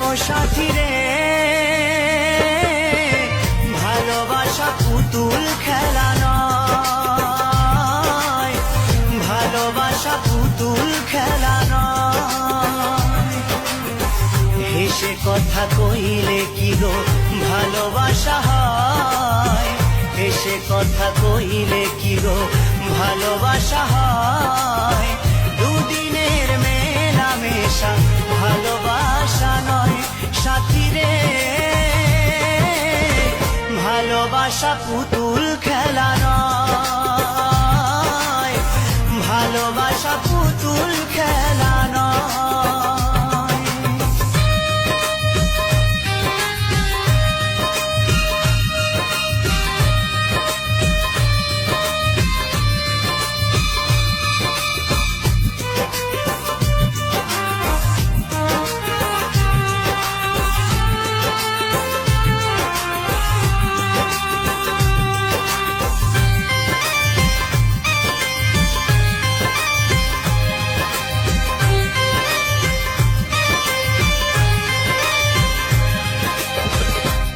ও সাথী রে, ভালোবাসা পুতুল খেলা নয়, ভালোবাসা পুতুল খেলা নয়। হেসে কথা কইলে কি গো ভালোবাসা হয়, হেসে কথা কইলে কি গো ভালোবাসা হয়। দুদিনের মেলামেশা ভালোবাসা নয় সাথী রে, ভালোবাসা পুতুল খেলা নয়, ভালোবাসা পুতুল খেলা নয়।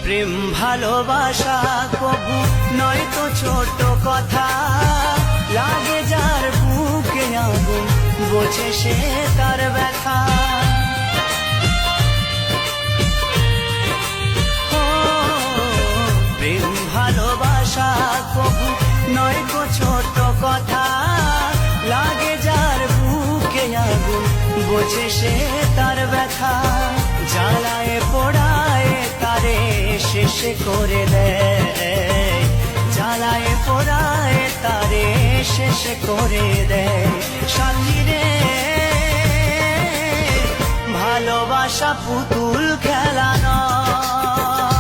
প্রেম ভালোবাসা কবু নয় তো ছোট কথা, লাগে যার বুকে আগুন বোঝে সে তার ব্যথা। প্রেম ভালোবাসা কবু নয় তো ছোট কথা, লাগে যার বুকে আগুন বোঝে সে তার ব্যথা। জ্বালায় পোড়ায় তারে শেষ করে দেয়, জ্বালায় পোড়ায় তারে শেষ করে দেয় সাথী রে, ভালোবাসা পুতুল খেলা নয়,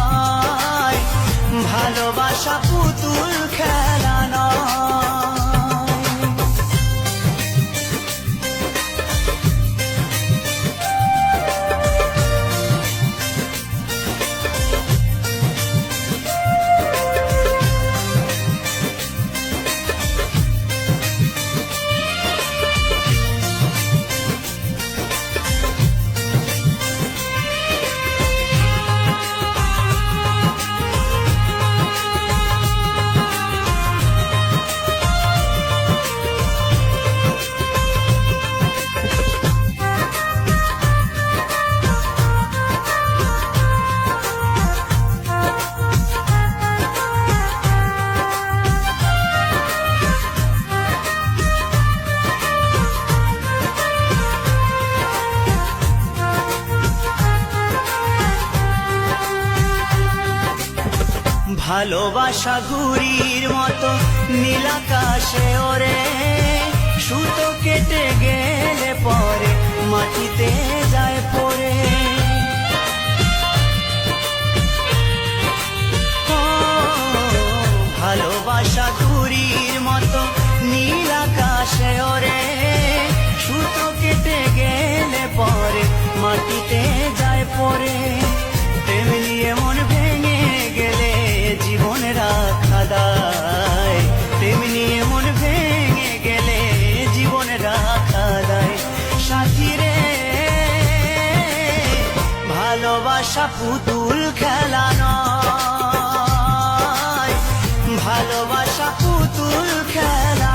ভালোবাসা পুতুল খেলা নয়। ভালোবাসা ঘুড়ির মতো নীল আকাশে ওরে, সুতো কেটে গেলে পরে মাটিতে যায় পড়ে। ভালোবাসা ঘুড়ির মতো নীল আকাশে ওরে, সুতো কেটে গেলে পরে মাটিতে যায় পড়ে। তেমনি এমন ভেঙে গেলে জীবন রাখা দায়, তেমনি এমন ভেঙে গেলে জীবন রাখা দায় সাথী রে, ভালোবাসা পুতুল খেলা নয়, ভালোবাসা পুতুল খেলা